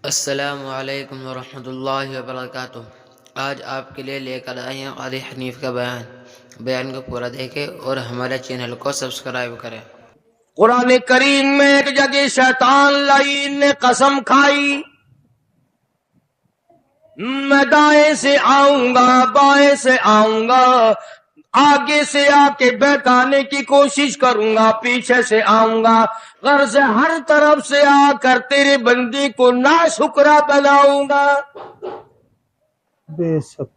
السلام علیکم ورحمۃ اللہ وبرکاتہ۔ آج آپ کے لیے لے کر آئے ہیں قاضی حنیف کا بیان کو پورا دیکھیں اور ہمارے چینل کو سبسکرائب کریں۔ قرآن کریم میں ایک جگہ شیطان لعین نے قسم کھائی، میں دائیں سے آؤں گا، بائیں سے آؤں گا، آگے سے آ کے بہکانے کی کوشش کروں گا، پیچھے سے آؤں گا، غرض ہر طرف سے آ کر تیرے بندے کو ناشکرا بناؤں گا۔ بے شک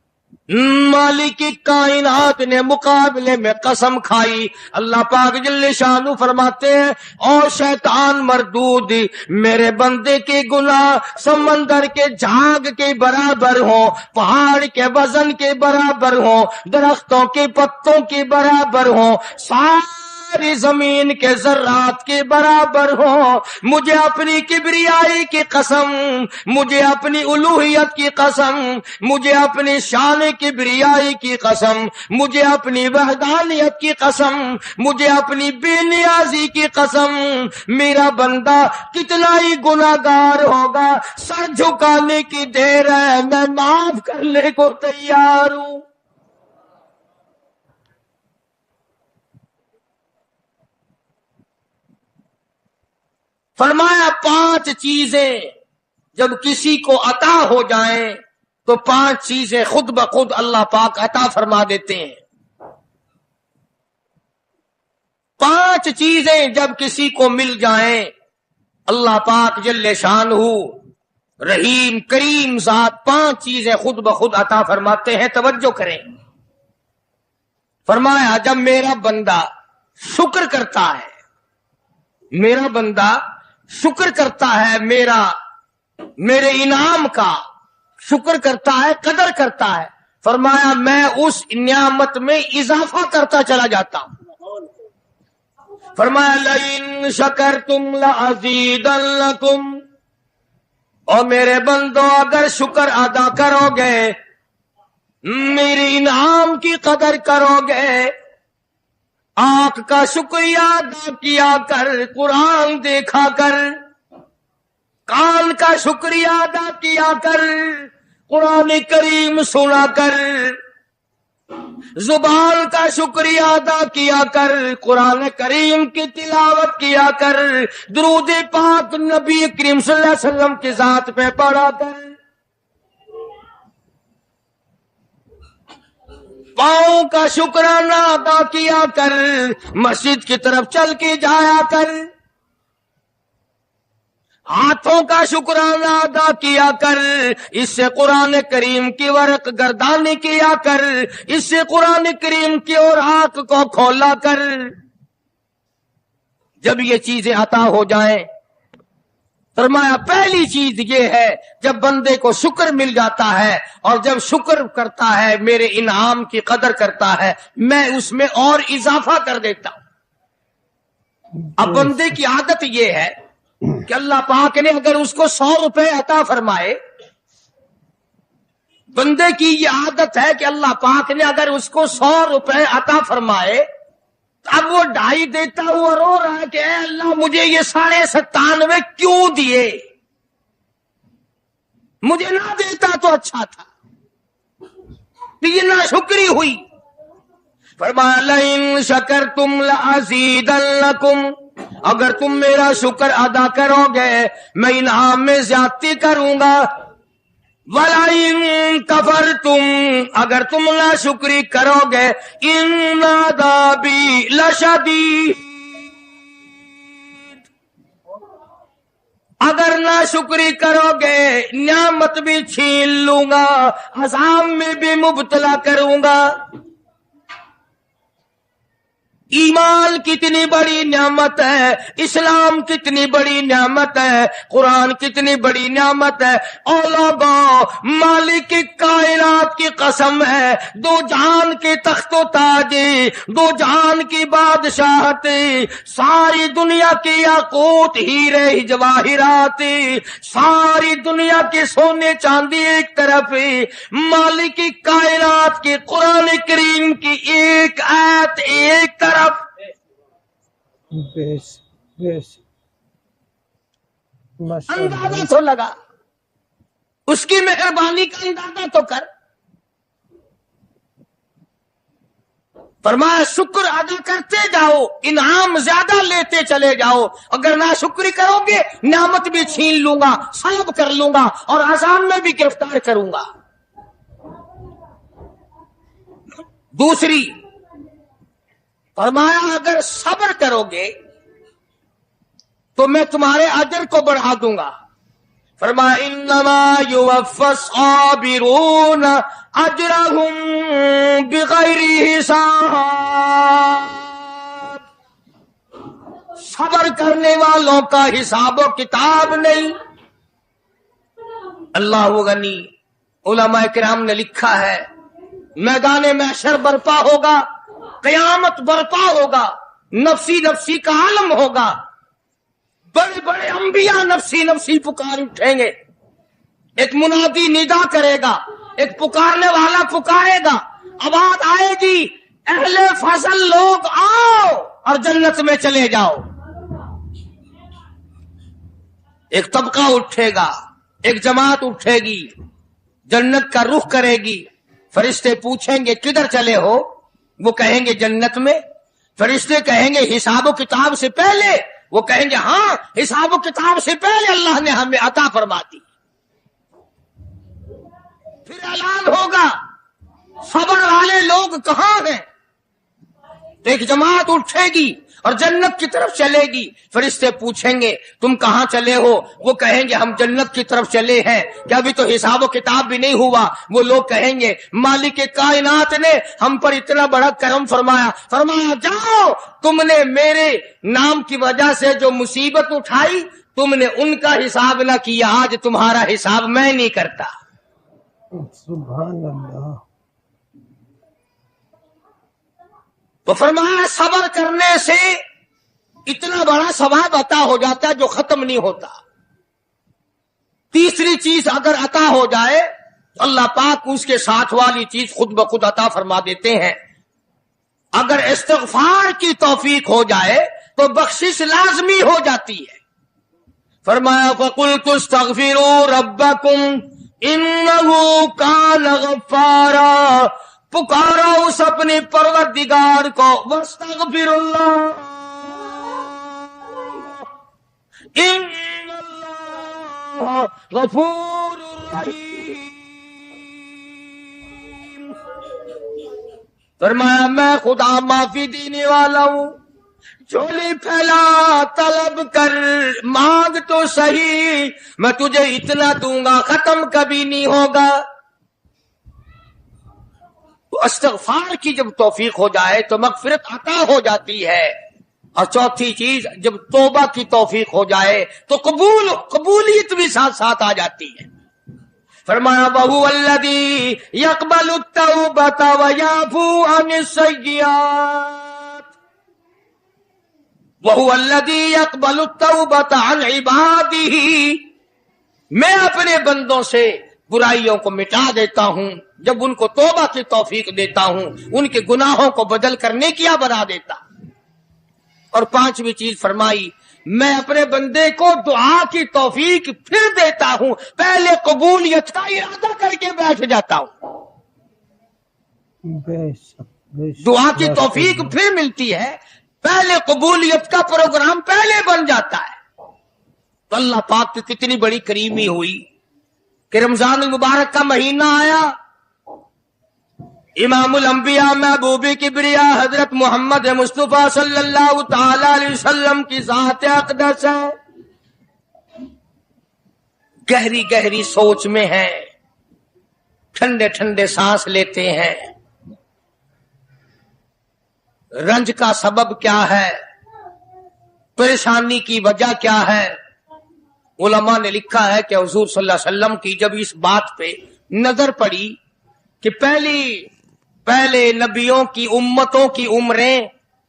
مالک کی کائنات نے مقابلے میں قسم کھائی۔ اللہ پاک جل شانہ فرماتے ہیں، اور شیطان مردود، میرے بندے کے گناہ سمندر کے جھاگ کے برابر ہوں، پہاڑ کے وزن کے برابر ہوں، درختوں کے پتوں کے برابر ہوں، ساری زمین کے ذرات کے برابر ہوں، مجھے اپنی کبریائی کی قسم، مجھے اپنی الوہیت کی قسم، مجھے اپنی شان کبریائی کی قسم، مجھے اپنی وحدانیت کی قسم، مجھے اپنی بے نیازی کی قسم، میرا بندہ کتنا ہی گناہگار ہوگا، سر جھکانے کی دیر ہے، میں معاف کرنے کو تیار ہوں۔ فرمایا 5 چیزیں جب کسی کو عطا ہو جائیں تو 5 چیزیں خود بخود اللہ پاک عطا فرما دیتے ہیں۔ 5 چیزیں جب کسی کو مل جائیں اللہ پاک جل شانہ رحیم کریم ذات 5 چیزیں خود بخود عطا فرماتے ہیں۔ توجہ کریں، فرمایا جب میرا بندہ شکر کرتا ہے، میرا بندہ شکر کرتا ہے، میرے انعام کا شکر کرتا ہے، قدر کرتا ہے، فرمایا میں اس نعمت میں اضافہ کرتا چلا جاتا ہوں۔ فرمایا لئن شکرتم لازیدنکم، اور میرے بندو اگر شکر ادا کرو گے، میرے انعام کی قدر کرو گے، آنکھ کا شکریہ ادا کیا کر، قرآن دیکھا کر، کان کا شکریہ ادا کیا کر، قرآن کریم سنا کر، زبان کا شکریہ ادا کیا کر، قرآن کریم کی تلاوت کیا کر، درود پاک نبی کریم صلی اللہ علیہ وسلم کی ذات پہ پڑھا کر، پاؤں کا شکرانہ ادا کیا کر، مسجد کی طرف چل کے جایا کر، ہاتھوں کا شکرانہ ادا کیا کر، اس سے قرآن کریم کی ورق گردانی کیا کر، اس سے قرآن کریم کی اور آنکھ کو کھولا کر۔ جب یہ چیزیں عطا ہو جائیں، فرمایا پہلی چیز یہ ہے جب بندے کو شکر مل جاتا ہے اور جب شکر کرتا ہے، میرے انعام کی قدر کرتا ہے، میں اس میں اور اضافہ کر دیتا ہوں۔ اب بندے کی عادت یہ ہے کہ اللہ پاک نے اگر اس کو 100 روپے عطا فرمائے، بندے کی یہ عادت ہے کہ اللہ پاک نے اگر اس کو 100 روپے عطا فرمائے، اب وہ 2.5 دیتا ہوا رو رہا ہے کہ اے اللہ مجھے یہ 97.5 کیوں دیے، مجھے نہ دیتا تو اچھا تھا، یہ ناشکری ہوئی۔ فرمایا لئن شکرتم لازیدنکم، اگر تم میرا شکر ادا کرو گے میں انعام میں زیادتی کروں گا، وَلَئِن كَفَرْتُمْ، اگر تم ناشکری کرو گے إِنَّ عَذَابِي لَشَدِيدٌ، اگر ناشکری کرو گے نعمت بھی چھین لوں گا، عذاب میں بھی مبتلا کروں گا۔ ایمان کتنی بڑی نعمت ہے، اسلام کتنی بڑی نعمت ہے، قرآن کتنی بڑی نعمت ہے۔ اور لوگوں، مالک کائنات کی قسم ہے، 2 جہان کے تخت و تاج، 2 جہان کی بادشاہت، ساری دنیا کے یاقوت ہیرے جواہرات، ساری دنیا کے سونے چاندی ایک طرف، مالک کائنات کے قرآن کریم کی ایک آیت ایک طرف، بیش اندازہ تو لگا اس کی مہربانی کا اندازہ تو کر. فرمایا شکر ادا کرتے جاؤ، انعام زیادہ لیتے چلے جاؤ. اگر ناشکری کرو گے نعمت بھی چھین لوں گا، سلب کر لوں گا اور عذاب میں بھی گرفتار کروں گا. دوسری فرمایا اگر صبر کرو گے تو میں تمہارے اجر کو بڑھا دوں گا. فرمایا انما یوفی الصابرون اجرهم بغیر حساب. صبر کرنے والوں کا حساب و کتاب نہیں. اللہ غنی. علماء کرام نے لکھا ہے میدان محشر برپا ہوگا، قیامت برپا ہوگا، نفسی نفسی کا عالم ہوگا، بڑے بڑے انبیاء نفسی نفسی پکار اٹھیں گے. ایک منادی ندا کرے گا، ایک پکارنے والا پکارے گا، آواز آئے گی اہل فضل لوگ آؤ اور جنت میں چلے جاؤ. ایک طبقہ اٹھے گا، ایک جماعت اٹھے گی، جنت کا رخ کرے گی. فرشتے پوچھیں گے کدھر چلے ہو؟ وہ کہیں گے جنت میں. فرشتے کہیں گے حساب و کتاب سے پہلے؟ وہ کہیں گے ہاں حساب و کتاب سے پہلے اللہ نے ہمیں عطا فرما دی. پھر اعلان ہوگا صبر والے لوگ کہاں ہیں؟ تو ایک جماعت اٹھے گی اور جنت کی طرف چلے گی. فرشتے پوچھیں گے تم کہاں چلے ہو؟ وہ کہیں گے ہم جنت کی طرف چلے ہیں. کیا ابھی تو حساب و کتاب بھی نہیں ہوا؟ وہ لوگ کہیں گے مالک کائنات نے ہم پر اتنا بڑا کرم فرمایا. فرمایا جاؤ، تم نے میرے نام کی وجہ سے جو مصیبت اٹھائی تم نے ان کا حساب نہ کیا، آج تمہارا حساب میں نہیں کرتا. سبحان اللہ. تو فرمایا صبر کرنے سے اتنا بڑا ثواب عطا ہو جاتا ہے جو ختم نہیں ہوتا. تیسری چیز اگر عطا ہو جائے تو اللہ پاک اس کے ساتھ والی چیز خود بخود عطا فرما دیتے ہیں. اگر استغفار کی توفیق ہو جائے تو بخشش لازمی ہو جاتی ہے. فرمایا فَقُلْتُ اسْتَغْفِرُوا رَبَّكُمْ إِنَّهُ كَانَ غَفَّارًا. پکارا اس اپنے پروردگار کو، واستغفر اللہ ان اللہ غفور رحیم. فرمایا میں خدا معافی دینے والا ہوں. جھولی پھیلا طلب کر، مانگ تو صحیح، میں تجھے اتنا دوں گا ختم کبھی نہیں ہوگا. تو استغفار کی جب توفیق ہو جائے تو مغفرت عطا ہو جاتی ہے. اور چوتھی چیز جب توبہ کی توفیق ہو جائے تو قبولیت بھی ساتھ ساتھ آ جاتی ہے. فرمایا وَهُوَ الَّذِي يَقْبَلُ التَّوْبَةَ وَيَعْفُو عَنِ السَّيِّئَاتِ. وَهُوَ الَّذِي يَقْبَلُ التَّوْبَةَ عَنْ عِبَادِهِ. میں اپنے بندوں سے برائیوں کو مٹا دیتا ہوں جب ان کو توبہ کی توفیق دیتا ہوں، ان کے گناہوں کو بدل کر نیکیاں بنا دیتا. اور پانچویں چیز فرمائی میں اپنے بندے کو دعا کی توفیق پھر دیتا ہوں، پہلے قبولیت کا ارادہ کر کے بیٹھ جاتا ہوں. دعا کی توفیق پھر ملتی ہے، پہلے قبولیت کا پروگرام پہلے بن جاتا ہے. تو اللہ پاک کی کتنی بڑی کریمی ہوئی کہ رمضان المبارک کا مہینہ آیا. امام الانبیاء محبوب کبریا حضرت محمد مصطفیٰ صلی اللہ تعالی علیہ وسلم کی ذات اقدس ہے. گہری گہری سوچ میں ہیں، ٹھنڈے ٹھنڈے سانس لیتے ہیں. رنج کا سبب کیا ہے؟ پریشانی کی وجہ کیا ہے؟ علماء نے لکھا ہے کہ حضور صلی اللہ علیہ وسلم کی جب اس بات پہ نظر پڑی کہ پہلے نبیوں کی امتوں کی عمریں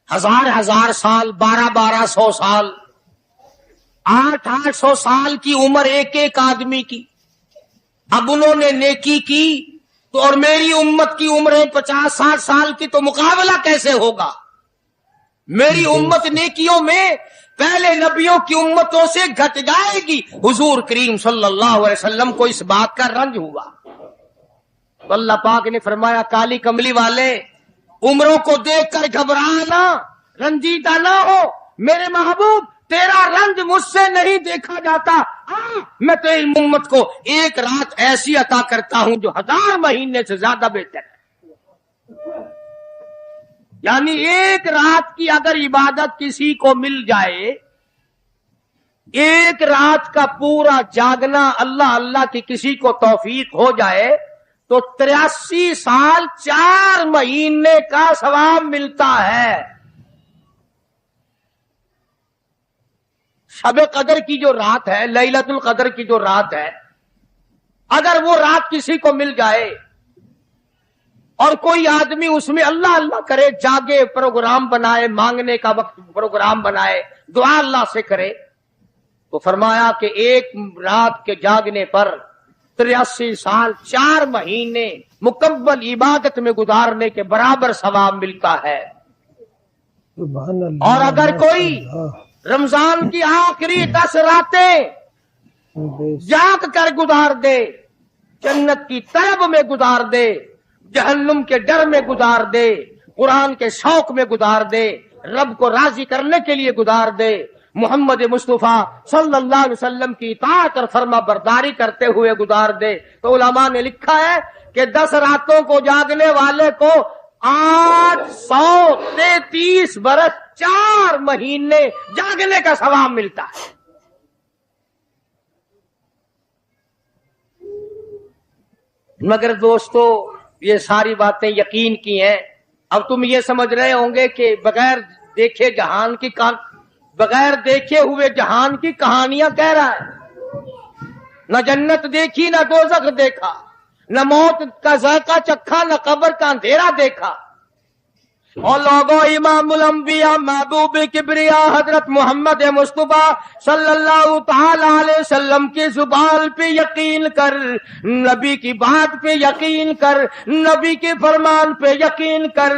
1000 سال، 1200 سال، 800 سال کی عمر ایک ایک آدمی کی. اب انہوں نے نیکی کی تو اور میری امت کی عمریں 50-60 سال کی، تو مقابلہ کیسے ہوگا؟ میری امت نیکیوں میں پہلے نبیوں کی امتوں سے گھٹ جائے گی. حضور کریم صلی اللہ علیہ وسلم کو اس بات کا رنج ہوا. تو اللہ پاک نے فرمایا کالی کملی والے عمروں کو دیکھ کر گھبرانا، رنجیدہ نہ ہو. میرے محبوب تیرا رنج مجھ سے نہیں دیکھا جاتا. میں تیری امت کو ایک رات ایسی عطا کرتا ہوں جو 1000 مہینے سے زیادہ بہتر ہے. یعنی ایک رات کی اگر عبادت کسی کو مل جائے، ایک رات کا پورا جاگنا اللہ اللہ کی کسی کو توفیق ہو جائے تو 83 سال 4 مہینے کا ثواب ملتا ہے. شب قدر کی جو رات ہے، لیلۃ القدر کی جو رات ہے، اگر وہ رات کسی کو مل جائے اور کوئی آدمی اس میں اللہ اللہ کرے، جاگے، پروگرام بنائے، مانگنے کا وقت پروگرام بنائے، دعا اللہ سے کرے، تو فرمایا کہ ایک رات کے جاگنے پر 83 سال 4 مہینے مکمل عبادت میں گزارنے کے برابر ثواب ملتا ہے. سبحان اللہ. اور اگر کوئی رمضان کی آخری 10 راتیں جاگ کر گزار دے، جنت کی طلب میں گزار دے، جہنم کے ڈر میں گزار دے، قرآن کے شوق میں گزار دے، رب کو راضی کرنے کے لیے گزار دے، محمد مصطفیٰ صلی اللہ علیہ وسلم کی اطاعت اور فرما برداری کرتے ہوئے گزار دے، تو علماء نے لکھا ہے کہ 10 راتوں کو جاگنے والے کو 833 برس 4 مہینے جاگنے کا ثواب ملتا ہے. مگر دوستو یہ ساری باتیں یقین کی ہیں. اب تم یہ سمجھ رہے ہوں گے کہ بغیر دیکھے جہان کی بغیر دیکھے ہوئے جہان کی کہانیاں کہہ رہا ہے. نہ جنت دیکھی، نہ دوزخ دیکھا، نہ موت کا ذائقہ چکھا، نہ قبر کا اندھیرا دیکھا. اور لوگوں، امام الانبیاء محبوب کبریا حضرت محمد مصطفیٰ صلی اللہ تعالی علیہ وسلم کی زبان پہ یقین کر، نبی کی بات پہ یقین کر، نبی کے فرمان پہ یقین کر،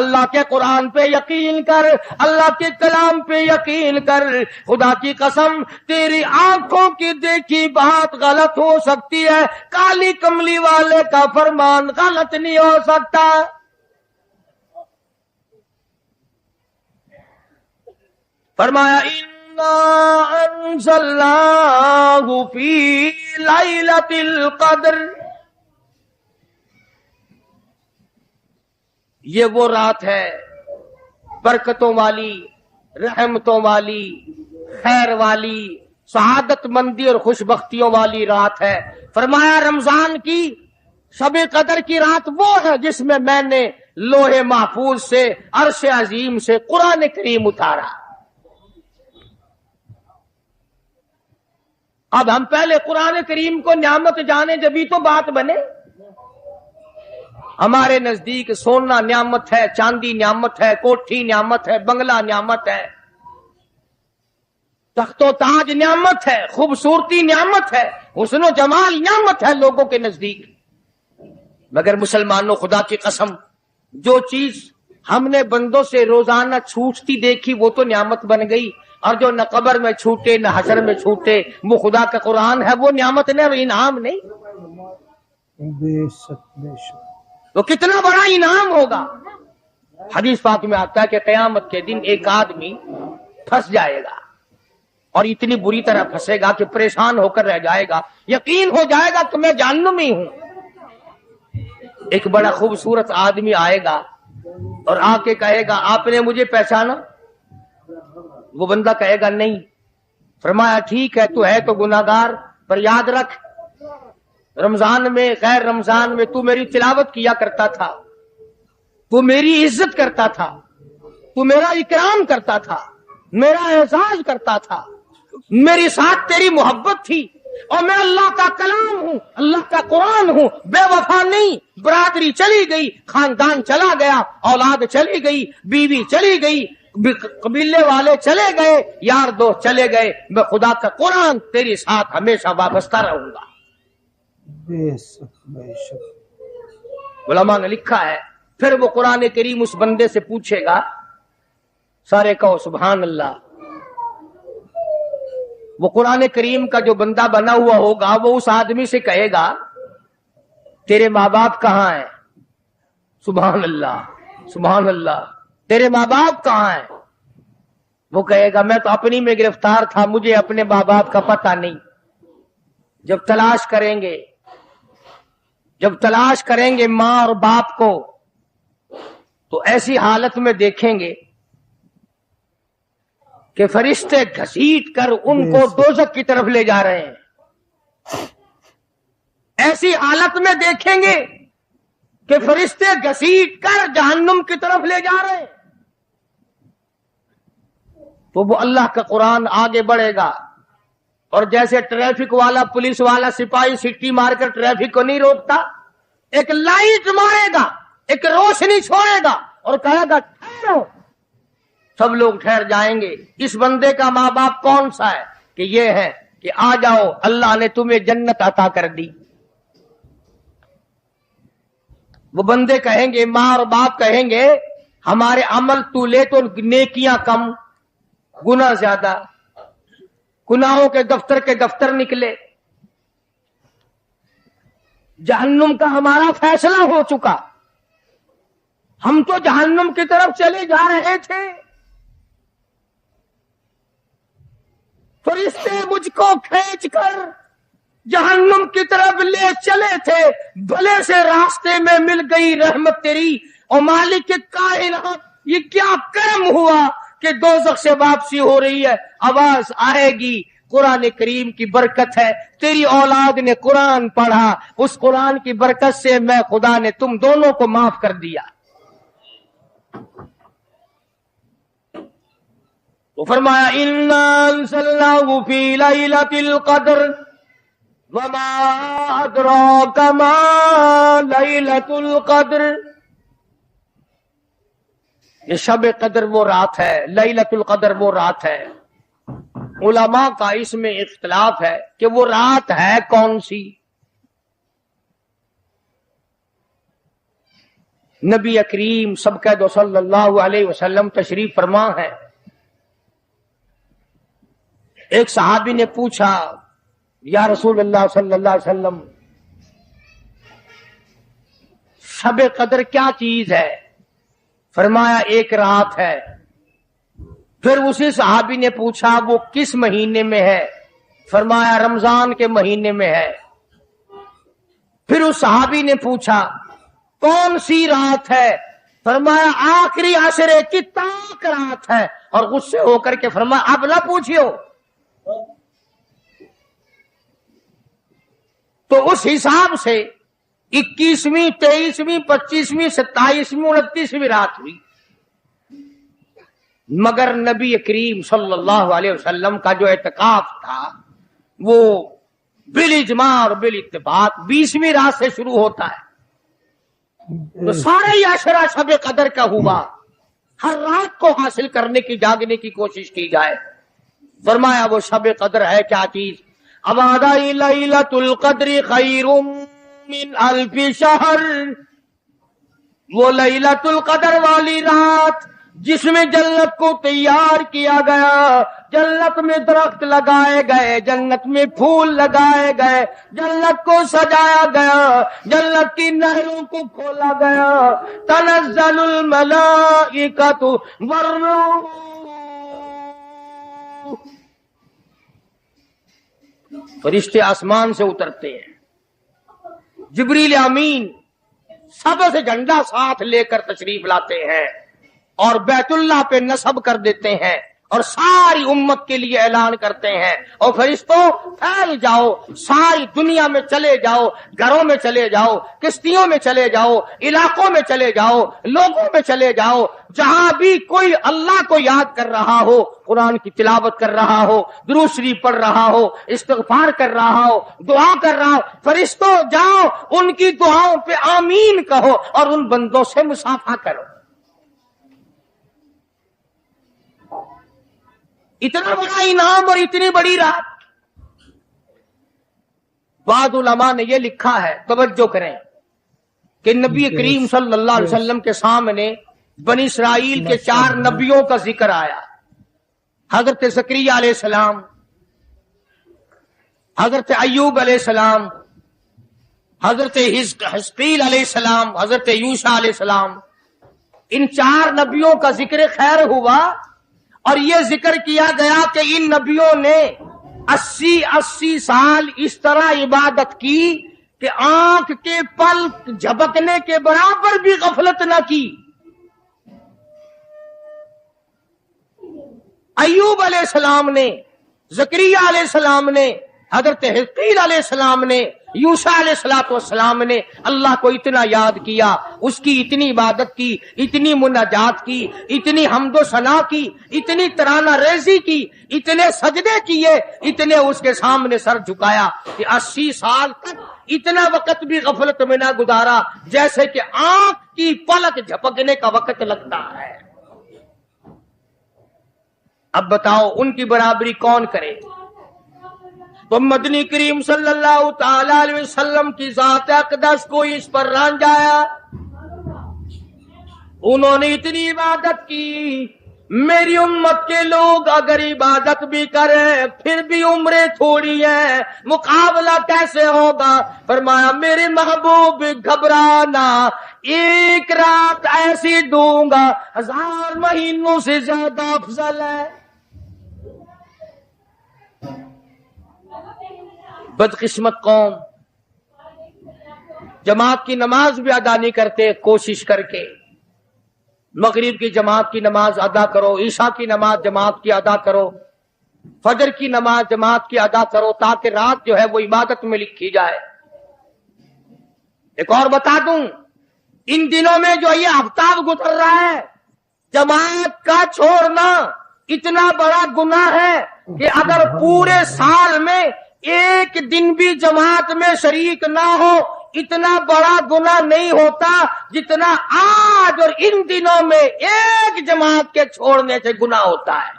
اللہ کے قرآن پہ یقین کر، اللہ کے کلام پہ یقین کر. خدا کی قسم تیری آنکھوں کی دیکھی بات غلط ہو سکتی ہے، کالی کملی والے کا فرمان غلط نہیں ہو سکتا. فرمایا اِنَّا أَنزَلْنَاهُ فِي لَيْلَةِ الْقَدْرِ، یہ وہ رات ہے برکتوں والی، رحمتوں والی، خیر والی، سعادت مندی اور خوش بختیوں والی رات ہے. فرمایا رمضان کی شب قدر کی رات وہ ہے جس میں میں نے لوح محفوظ سے، عرش عظیم سے قرآن کریم اتارا. اب ہم پہلے قرآن کریم کو نعمت جانے جبھی تو بات بنے. ہمارے نزدیک سونا نعمت ہے، چاندی نعمت ہے، کوٹھی نعمت ہے، بنگلہ نعمت ہے، تخت و تاج نعمت ہے، خوبصورتی نعمت ہے، حسن و جمال نعمت ہے لوگوں کے نزدیک. مگر مسلمانوں، خدا کی قسم جو چیز ہم نے بندوں سے روزانہ چھوٹتی دیکھی وہ تو نعمت بن گئی، اور جو نہ قبر میں چھوٹے نہ حشر میں چھوٹے وہ خدا کا قرآن ہے، وہ نعمت نہیں اور انعام نہیں. بے شک بے شک. تو کتنا بڑا انعام ہوگا. حدیث پاک میں آتا ہے کہ قیامت کے دن ایک آدمی پھنس جائے گا اور اتنی بری طرح پھنسے گا کہ پریشان ہو کر رہ جائے گا، یقین ہو جائے گا کہ میں جہنمی ہوں. ایک بڑا خوبصورت آدمی آئے گا اور آ کے کہے گا آپ نے مجھے پہچانا؟ وہ بندہ کہے گا نہیں. فرمایا ٹھیک ہے، تو ہے تو گناہگار، پر یاد رکھ رمضان میں غیر رمضان میں تو میری تلاوت کیا کرتا تھا، تو میری عزت کرتا تھا، تو میرا اکرام کرتا تھا، میرا اعزاز کرتا تھا، میری ساتھ تیری محبت تھی، اور میں اللہ کا کلام ہوں، اللہ کا قرآن ہوں، بے وفا نہیں. برادری چلی گئی، خاندان چلا گیا، اولاد چلی گئی، بیوی چلی گئی، قبیلے والے چلے گئے، یار دوست چلے گئے، میں خدا کا قرآن تیری ساتھ ہمیشہ وابستہ رہوں گا. بے شک بے شک. علماء نے لکھا ہے پھر وہ قرآن کریم اس بندے سے پوچھے گا، سارے کہو سبحان اللہ. وہ قرآن کریم کا جو بندہ بنا ہوا ہوگا وہ اس آدمی سے کہے گا تیرے ماں باپ کہاں ہیں؟ سبحان اللہ سبحان اللہ، تیرے ماں باپ کہاں ہیں؟ وہ کہے گا میں تو اپنی میں گرفتار تھا، مجھے اپنے ماں باپ کا پتہ نہیں۔ جب تلاش کریں گے ماں اور باپ کو تو ایسی حالت میں دیکھیں گے کہ فرشتے گھسیٹ کر ان کو دوزخ کی طرف لے جا رہے ہیں۔ ایسی حالت میں دیکھیں گے کہ فرشتے گھسیٹ کر جہنم کی طرف لے جا رہے ہیں، تو وہ اللہ کا قرآن آگے بڑھے گا، اور جیسے ٹریفک والا پولیس والا سپاہی سٹی مار کر ٹریفک کو نہیں روکتا، ایک لائٹ مارے گا، ایک روشنی چھوڑے گا اور کہے گا ٹھہرو، سب لوگ ٹھہر جائیں گے۔ اس بندے کا ماں باپ کون سا ہے؟ کہ یہ ہے کہ آ جاؤ، اللہ نے تمہیں جنت عطا کر دی۔ وہ بندے کہیں گے، ماں اور باپ کہیں گے ہمارے عمل تو لے تو نیکیاں کم، گناہ زیادہ، گناہوں کے دفتر نکلے، جہنم کا ہمارا فیصلہ ہو چکا، ہم تو جہنم کی طرف چلے جا رہے تھے، فرشتے مجھ کو کھینچ کر جہنم کی طرف لے چلے تھے، بھلے سے راستے میں مل گئی رحمت تیری، اور مالک کائنات یہ کیا کرم ہوا کہ دوزخ سے واپسی ہو رہی ہے، آواز آئے گی، قرآن کریم کی برکت ہے، تیری اولاد نے قرآن پڑھا، اس قرآن کی برکت سے میں خدا نے تم دونوں کو معاف کر دیا۔ تو فرمایا اِنَّا أَنزَلْنَاهُ فِي لَيْلَةِ الْقَدْرِ وَمَا أَدْرَاكَ مَا لَيْلَةُ الْقَدْرِ۔ یہ شب قدر وہ رات ہے، لیلۃ القدر وہ رات ہے۔ علماء کا اس میں اختلاف ہے کہ وہ رات ہے کون سی۔ نبی کریم سب کہہ دو صلی اللہ علیہ وسلم تشریف فرما ہے۔ ایک صحابی نے پوچھا یا رسول اللہ صلی اللہ علیہ وسلم شب قدر کیا چیز ہے؟ فرمایا ایک رات ہے۔ پھر اسی صحابی نے پوچھا وہ کس مہینے میں ہے؟ فرمایا رمضان کے مہینے میں ہے۔ پھر اس صحابی نے پوچھا کون سی رات ہے؟ فرمایا آخری عشرے کی تاک رات ہے، اور غصے ہو کر کے فرمایا اب نہ پوچھیو۔ تو اس حساب سے 21ویں 23ویں 25ویں 27ویں 29ویں رات ہوئی، مگر نبی کریم صلی اللہ علیہ وسلم کا جو اعتکاف تھا وہ بالاجماع اور بالاتفاق 20ویں رات سے شروع ہوتا ہے، تو سارا ہی عشرہ شب قدر کا ہوا۔ ہر رات کو حاصل کرنے کی، جاگنے کی کوشش کی جائے۔ فرمایا وہ شب قدر ہے کیا چیز؟ ابادی لیلۃ القدر خیر من الف شہر، وہ لیلۃ القدر والی رات جس میں جنت کو تیار کیا گیا، جنت میں درخت لگائے گئے، جنت میں پھول لگائے گئے، جنت کو سجایا گیا، جنت کی نہروں کو کھولا گیا، تنزل الملائکۃ والروح، فرشتے آسمان سے اترتے ہیں، جبریل امین سب سے جھنڈا ساتھ لے کر تشریف لاتے ہیں اور بیت اللہ پہ نصب کر دیتے ہیں، اور ساری امت کے لیے اعلان کرتے ہیں، اور فرشتوں پھیل جاؤ، ساری دنیا میں چلے جاؤ، گھروں میں چلے جاؤ، کشتیوں میں چلے جاؤ، علاقوں میں چلے جاؤ، لوگوں میں چلے جاؤ، جہاں بھی کوئی اللہ کو یاد کر رہا ہو، قرآن کی تلاوت کر رہا ہو، درود شریف پڑھ رہا ہو، استغفار کر رہا ہو، دعا کر رہا ہو، فرشتوں جاؤ ان کی دعاؤں پہ آمین کہو اور ان بندوں سے مصافحہ کرو۔ اتنا بڑا انعام اور اتنی بڑی رات۔ بعض علماء نے یہ لکھا ہے، توجہ کریں، کہ نبی کریم صلی اللہ علیہ وسلم کے سامنے بنی اسرائیل کے 4 نبیوں کا ذکر آیا، حضرت زکریا علیہ السلام، حضرت ایوب علیہ السلام، حضرت حزقیل علیہ السلام، حضرت یوشع علیہ السلام، ان 4 نبیوں کا ذکر خیر ہوا، اور یہ ذکر کیا گیا کہ ان نبیوں نے 80 سال اس طرح عبادت کی کہ آنکھ کے پلک جھپکنے کے برابر بھی غفلت نہ کی۔ ایوب علیہ السلام نے، زکریا علیہ السلام نے، حضرت حزقیل علیہ السلام نے، یوشع علیہ السلام نے اللہ کو اتنا یاد کیا، اس کی اتنی عبادت کی، اتنی مناجات کی، اتنی حمد و ثنا کی، اتنی ترانہ ریزی کی، اتنے سجدے کیے، اتنے اس کے سامنے سر جھکایا کہ 80 سال تک اتنا وقت بھی غفلت میں نہ گزارا جیسے کہ آنکھ کی پلک جھپکنے کا وقت لگتا ہے۔ اب بتاؤ ان کی برابری کون کرے؟ تو مدنی کریم صلی اللہ تعالی علیہ وسلم کی ذات اقدس کو اس پر رانجایا، انہوں نے اتنی عبادت کی۔ میری امت کے لوگ اگر عبادت بھی کریں پھر بھی عمریں تھوڑی ہیں، مقابلہ کیسے ہوگا؟ فرمایا میرے محبوب گھبرانا، ایک رات ایسی دوں گا 1000 مہینوں سے زیادہ افضل ہے۔ بدقسمت قوم جماعت کی نماز بھی ادا نہیں کرتے، کوشش کر کے مغرب کی جماعت کی نماز ادا کرو، عشاء کی نماز جماعت کی ادا کرو، فجر کی نماز جماعت کی ادا کرو تاکہ رات جو ہے وہ عبادت میں لکھی جائے۔ ایک اور بتا دوں، ان دنوں میں جو یہ آفتاب گزر رہا ہے، جماعت کا چھوڑنا اتنا بڑا گناہ ہے کہ اگر پورے سال میں ایک دن بھی جماعت میں شریک نہ ہو اتنا بڑا گناہ نہیں ہوتا جتنا آج اور ان دنوں میں ایک جماعت کے چھوڑنے سے گناہ ہوتا ہے۔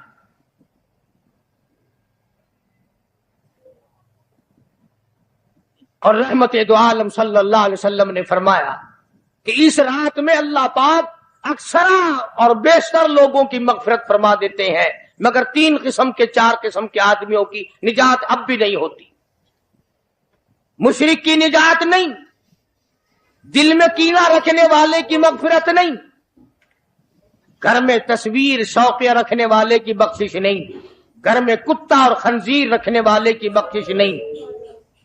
اور رحمت دو عالم صلی اللہ علیہ وسلم نے فرمایا کہ اس رات میں اللہ پاک اکثر اور بیشتر لوگوں کی مغفرت فرما دیتے ہیں، مگر 3 قسم کے 4 قسم کے آدمیوں کی نجات اب بھی نہیں ہوتی۔ مشرک کی نجات نہیں، دل میں کینہ رکھنے والے کی مغفرت نہیں، گھر میں تصویر شوقیہ رکھنے والے کی بخشش نہیں، گھر میں کتا اور خنزیر رکھنے والے کی بخشش نہیں،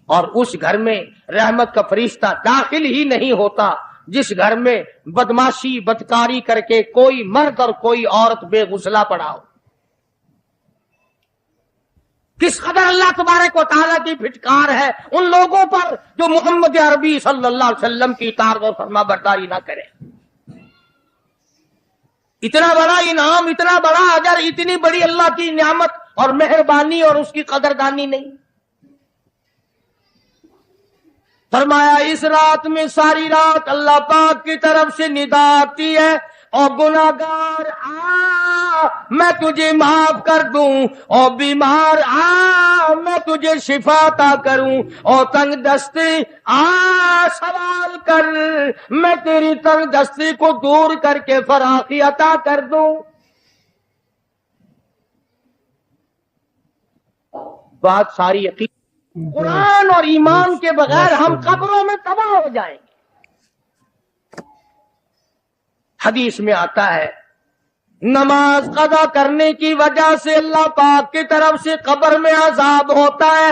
اور اس گھر میں رحمت کا فرشتہ داخل ہی نہیں ہوتا جس گھر میں بدماشی بدکاری کر کے کوئی مرد اور کوئی عورت بے غسلہ پڑا ہو۔ کس قدر اللہ تبارک و تعالیٰ کی پھٹکار ہے ان لوگوں پر جو محمد عربی صلی اللہ علیہ وسلم کی اطاعت اور فرما برداری نہ کرے۔ اتنا بڑا انعام، اتنا بڑا اجر، اتنی بڑی اللہ کی نعمت اور مہربانی اور اس کی قدردانی نہیں۔ فرمایا اس رات میں ساری رات اللہ پاک کی طرف سے ندا آتی ہے، اور گناہگار آ میں تجھے معاف کر دوں، اور بیمار آ میں تجھے شفا عطا کروں، اور تنگ دستی آ سوال کر میں تیری تنگ دستی کو دور کر کے فراخی عطا کر دوں۔ بات ساری یقین قرآن اور ایمان کے بغیر ہم قبروں میں تباہ ہو جائیں گے۔ حدیث میں آتا ہے نماز قضا کرنے کی وجہ سے اللہ پاک کی طرف سے قبر میں عذاب ہوتا ہے،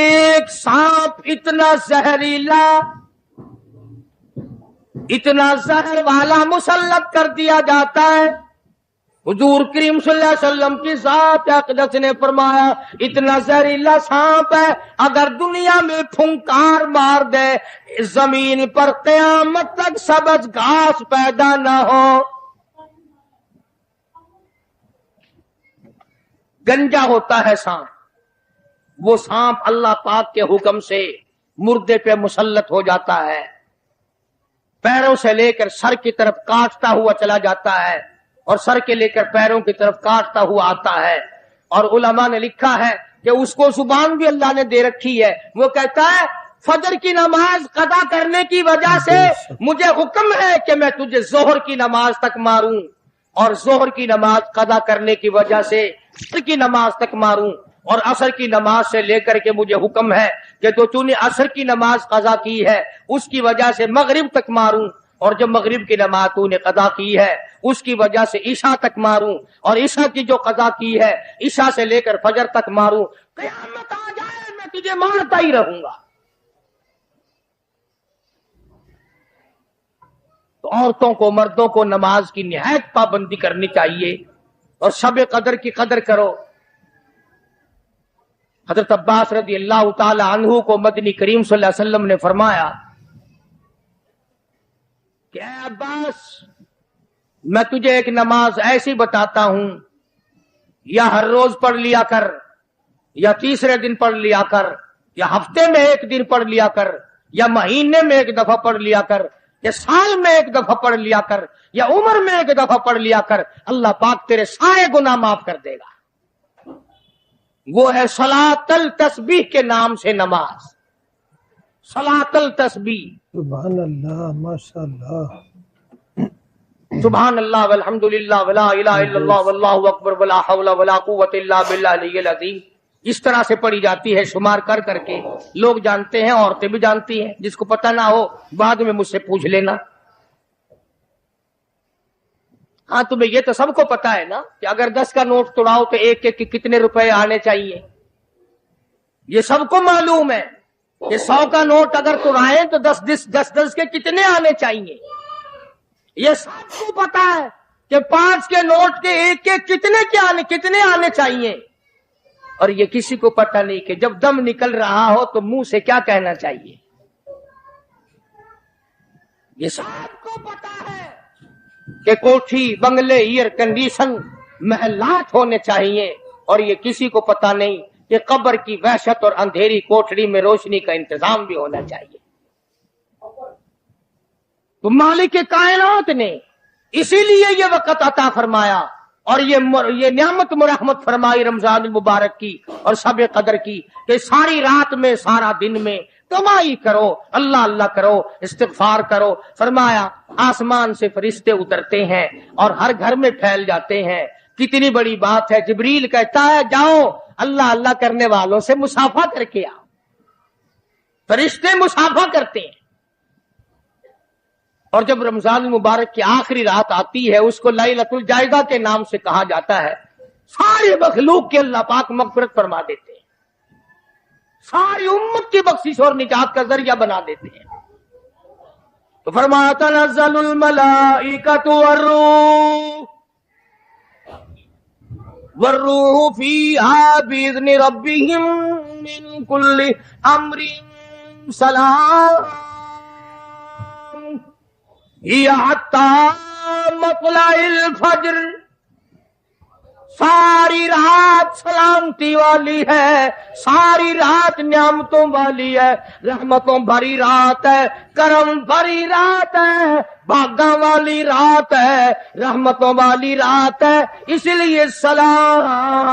ایک سانپ اتنا زہریلا، اتنا زہر والا مسلط کر دیا جاتا ہے۔ حضور کریم صلی اللہ علیہ وسلم کی ذات اقدس نے فرمایا اتنا زہریلا سانپ ہے اگر دنیا میں پھنکار مار دے زمین پر قیامت تک سبز گھاس پیدا نہ ہو۔ گنجا ہوتا ہے سانپ، وہ سانپ اللہ پاک کے حکم سے مردے پہ مسلط ہو جاتا ہے، پیروں سے لے کر سر کی طرف کاٹتا ہوا چلا جاتا ہے، اور سر کے لے کر پیروں کی طرف کاٹتا ہوا آتا ہے۔ اور علماء نے لکھا ہے کہ اس کو زبان بھی اللہ نے دے رکھی ہے، وہ کہتا ہے فجر کی نماز قضا کرنے کی وجہ سے مجھے حکم ہے کہ میں تجھے ظہر کی نماز تک ماروں، اور ظہر کی نماز قضا کرنے کی وجہ سے عصر کی نماز تک ماروں، اور عصر کی نماز سے لے کر کے مجھے حکم ہے کہ تو نے عصر کی نماز قضا کی ہے اس کی وجہ سے مغرب تک ماروں، اور جب مغرب کی نماز تو نے قضا کی ہے اس کی وجہ سے عشاء تک ماروں، اور عشاء کی جو قضا کی ہے عشاء سے لے کر فجر تک ماروں، قیامت آ جائے میں تجھے مارتا ہی رہوں گا۔ تو عورتوں کو مردوں کو نماز کی نہایت پابندی کرنی چاہیے، اور شب قدر کی قدر کرو۔ حضرت عباس رضی اللہ تعالی عنہ کو مدنی کریم صلی اللہ علیہ وسلم نے فرمایا کہ اے عباس، میں تجھے ایک نماز ایسی بتاتا ہوں، یا ہر روز پڑھ لیا کر، یا تیسرے دن پڑھ لیا کر، یا ہفتے میں ایک دن پڑھ لیا کر، یا مہینے میں ایک دفعہ پڑھ لیا کر، یا سال میں ایک دفعہ پڑھ لیا کر، یا عمر میں ایک دفعہ پڑھ لیا کر، اللہ پاک تیرے سارے گناہ معاف کر دے گا۔ وہ ہے صلاۃ التسبیح کے نام سے نماز، صلاۃ التسبیح۔ سبحان اللہ، ماشاء اللہ، سبحان اللہ والحمد للہ ولا الہ الا اللہ واللہ اکبر ولا حول ولا قوت الا باللہ العلی العظیم۔ اس طرح سے پڑھی جاتی ہے شمار کر کر کے، لوگ جانتے ہیں، عورتیں بھی جانتی ہیں، جس کو پتہ نہ ہو بعد میں مجھ سے پوچھ لینا۔ ہاں تمہیں یہ تو سب کو پتا ہے نا کہ اگر 10 کا نوٹ توڑاؤ تو ایک ایک کے کتنے روپے آنے چاہیے، یہ سب کو معلوم ہے کہ 100 کا نوٹ اگر توڑائیں تو 10 کے کتنے آنے چاہیے، یہ سب کو پتا ہے کہ 5 کے نوٹ کے ایک ایک کتنے آنے چاہیے، اور یہ کسی کو پتا نہیں کہ جب دم نکل رہا ہو تو منہ سے کیا کہنا چاہیے، یہ سب کو پتا ہے کہ کوٹھی، بنگلے، ایئر کنڈیشن، محلات ہونے چاہیے، اور یہ کسی کو پتا نہیں کہ قبر کی وحشت اور اندھیری کوٹڑی میں روشنی کا انتظام بھی ہونا چاہیے۔ تو مالک کائنات نے اسی لیے یہ وقت عطا فرمایا، اور یہ نعمت مرحمت فرمائی رمضان المبارک کی اور شب قدر کی، کہ ساری رات میں سارا دن میں کمائی کرو، اللہ اللہ کرو، استغفار کرو۔ فرمایا آسمان سے فرشتے اترتے ہیں اور ہر گھر میں پھیل جاتے ہیں، کتنی بڑی بات ہے۔ جبریل کہتا ہے جاؤ اللہ اللہ کرنے والوں سے مصافحہ کر کے آؤ، فرشتے مصافحہ کرتے ہیں۔ اور جب رمضان المبارک کی آخری رات آتی ہے اس کو لیلۃ الجائزہ کے نام سے کہا جاتا ہے، سارے مخلوق کے اللہ پاک مغفرت فرما دیتے ہیں، ساری امت کی بخشش اور نجات کا ذریعہ بنا دیتے ہیں۔ تو فرمایا تنزل الملائکۃ والروح فیہا بإذن ربہم من کل امر سلام ہی حتی مطلع الفجر۔ ساری رات سلامتی والی ہے، ساری رات نعمتوں والی ہے، رحمتوں بھری رات ہے، کرم بھری رات ہے، بھاگاں والی رات ہے، رحمتوں والی رات ہے، اس لیے سلام۔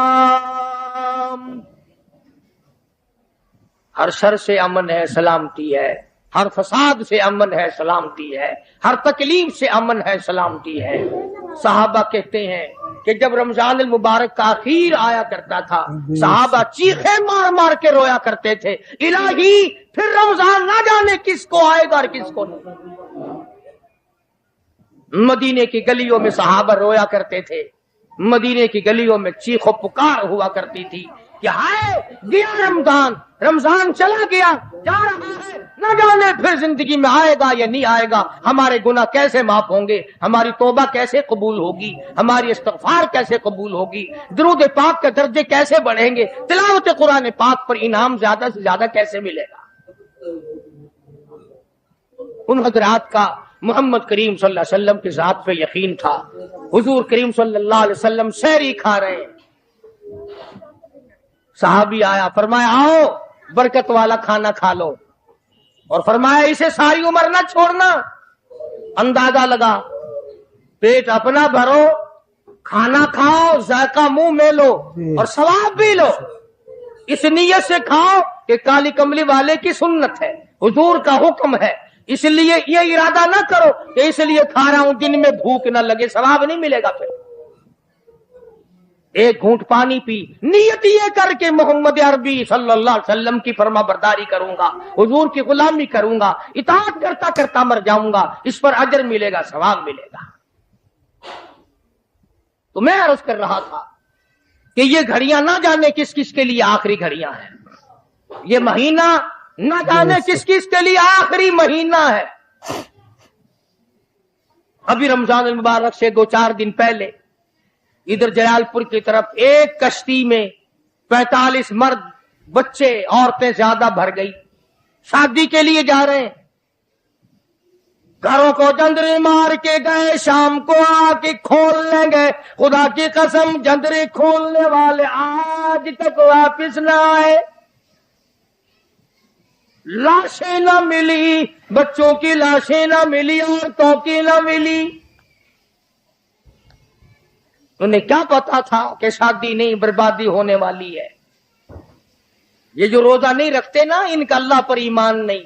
ہر شر سے امن ہے، سلامتی ہے، ہر فساد سے امن ہے، سلامتی ہے، ہر تکلیف سے امن ہے، سلامتی ہے۔ صحابہ کہتے ہیں کہ جب رمضان المبارک کا اخیر آیا کرتا تھا صحابہ چیخے مار مار کے رویا کرتے تھے، الہی پھر رمضان نہ جانے کس کو آئے گا اور کس کو نہیں۔ مدینے کی گلیوں میں صحابہ رویا کرتے تھے، مدینے کی گلیوں میں چیخ و پکار ہوا کرتی تھی کہ ہائے گیا رمضان، رمضان چلا گیا، جا رہا ہے، نہ جانے پھر زندگی میں آئے گا یا نہیں آئے گا، ہمارے گناہ کیسے معاف ہوں گے، ہماری توبہ کیسے قبول ہوگی، ہماری استغفار کیسے قبول ہوگی، درود پاک کے درجے کیسے بڑھیں گے، تلاوت قرآن پاک پر انعام زیادہ سے زیادہ کیسے ملے گا۔ ان حضرات کا محمد کریم صلی اللہ علیہ وسلم کی ذات پہ یقین تھا۔ حضور کریم صلی اللہ علیہ وسلم سحری کھا رہے ہیں، صحابی آیا، فرمایا آؤ برکت والا کھانا کھا لو، اور فرمایا اسے ساری عمر نہ چھوڑنا۔ اندازہ لگا، پیٹ اپنا بھرو، کھانا کھاؤ، ذائقہ منہ میں لو اور ثواب بھی لو، اس نیت سے کھاؤ کہ کالی کملی والے کی سنت ہے، حضور کا حکم ہے، اس لیے یہ ارادہ نہ کرو کہ اس لیے کھا رہا ہوں دن میں بھوک نہ لگے، ثواب نہیں ملے گا۔ پھر ایک گھونٹ پانی پی، نیت یہ کر کے محمد عربی صلی اللہ علیہ وسلم کی فرما برداری کروں گا، حضور کی غلامی کروں گا، اطاعت کرتا کرتا مر جاؤں گا، اس پر اجر ملے گا، ثواب ملے گا۔ تو میں عرض کر رہا تھا کہ یہ گھڑیاں نہ جانے کس کس کے لیے آخری گھڑیاں ہیں، یہ مہینہ نہ جانے کس کس کے لیے آخری مہینہ ہے۔ ابھی رمضان المبارک سے 2-4 دن پہلے ادھر جلال پور کی طرف ایک کشتی میں 45 مرد، بچے، عورتیں زیادہ بھر گئی، شادی کے لیے جا رہے ہیں، گھروں کو جندرے مار کے گئے، شام کو آ کے کھول لیں گے، خدا کی قسم جندرے کھولنے والے آج تک واپس نہ آئے، لاشیں نہ ملی، بچوں کی لاشیں نہ ملی، عورتوں کی نہ ملی۔ انہیں کیا پتا تھا کہ شادی نہیں، بربادی ہونے والی ہے۔ یہ جو روزہ نہیں رکھتے نا، ان کا اللہ پر ایمان نہیں،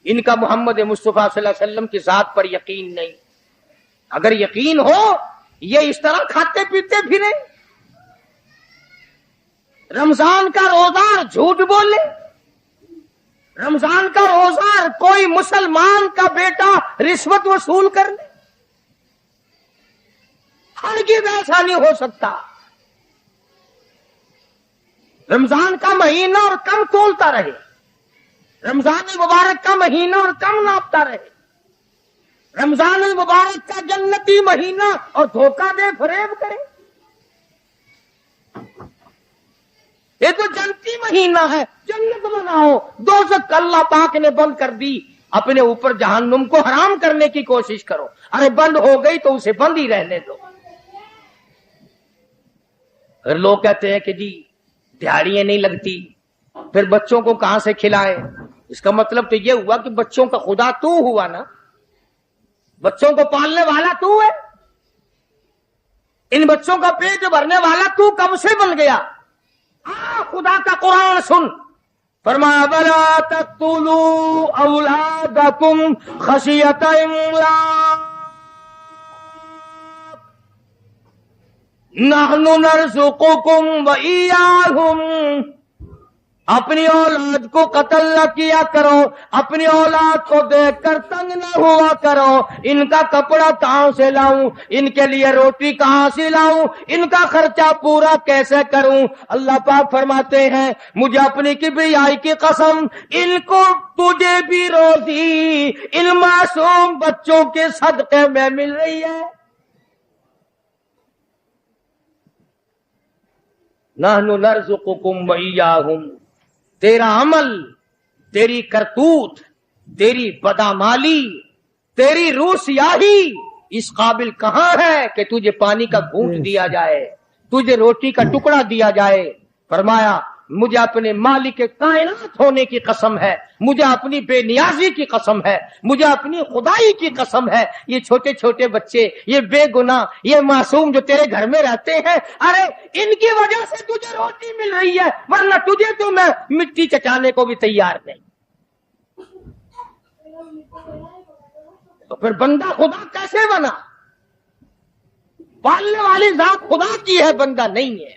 ان کا محمد مصطفیٰ صلی اللہ علیہ وسلم کی ذات پر یقین نہیں۔ اگر یقین ہو یہ اس طرح کھاتے پیتے پھریں، رمضان کا روزہ جھوٹ بولے، رمضان کا روزہ کوئی مسلمان کا بیٹا رشوت وصول کر لے، ہرگز ایسا نہیں ہو سکتا۔ رمضان کا مہینہ اور کم تولتا رہے، رمضان المبارک کا مہینہ اور کم ناپتا رہے، رمضان المبارک کا جنتی مہینہ اور دھوکہ دے فریب کرے۔ یہ تو جنتی مہینہ ہے، جنت بناؤ، دوزخ اللہ پاک نے بند کر دی، اپنے اوپر جہنم کو حرام کرنے کی کوشش کرو۔ ارے بند ہو گئی تو اسے بند ہی رہنے دو۔ اگر لوگ کہتے ہیں کہ جی دیہڑیاں نہیں لگتی، پھر بچوں کو کہاں سے کھلائے؟ اس کا مطلب تو یہ ہوا کہ بچوں کا خدا تو ہوا نا، بچوں کو پالنے والا تو ہے، ان بچوں کا پیٹ بھرنے والا تو کب سے بن گیا؟ خدا کا قرآن سن، فرمایا وَلَا تَقْتُلُوا أَوْلَادَكُمْ خَشْيَةَ إِمْلَاقٍ نَحْنُ نَرْزُقُكُمْ وَإِيَّاهُمْ۔ اپنی اولاد کو قتل نہ کیا کرو، اپنی اولاد کو دیکھ کر تنگ نہ ہوا کرو، ان کا کپڑا کہاں سے لاؤں، ان کے لیے روٹی کہاں سے لاؤں، ان کا خرچہ پورا کیسے کروں؟ اللہ پاک فرماتے ہیں مجھے اپنی کبریائی کی قسم، ان کو تجھے بھی روزی ان معصوم بچوں کے صدقے میں مل رہی ہے۔ نحن نرزقکم وإیاہم، تیرا عمل، تیری کرتوت، تیری بدعمالی، تیری روح سیاہی اس قابل کہاں ہے کہ تجھے پانی کا گھونٹ دیا جائے، تجھے روٹی کا ٹکڑا دیا جائے؟ فرمایا مجھے اپنے مالک کائنات ہونے کی قسم ہے، مجھے اپنی بے نیازی کی قسم ہے، مجھے اپنی خدائی کی قسم ہے، یہ چھوٹے چھوٹے بچے، یہ بے گناہ، یہ معصوم جو تیرے گھر میں رہتے ہیں، ارے ان کی وجہ سے تجھے روٹی مل رہی ہے، ورنہ تجھے تو میں مٹی چٹانے کو بھی تیار نہیں۔ تو پھر بندہ خدا کیسے بنا؟ پالنے والی ذات خدا کی ہے، بندہ نہیں ہے۔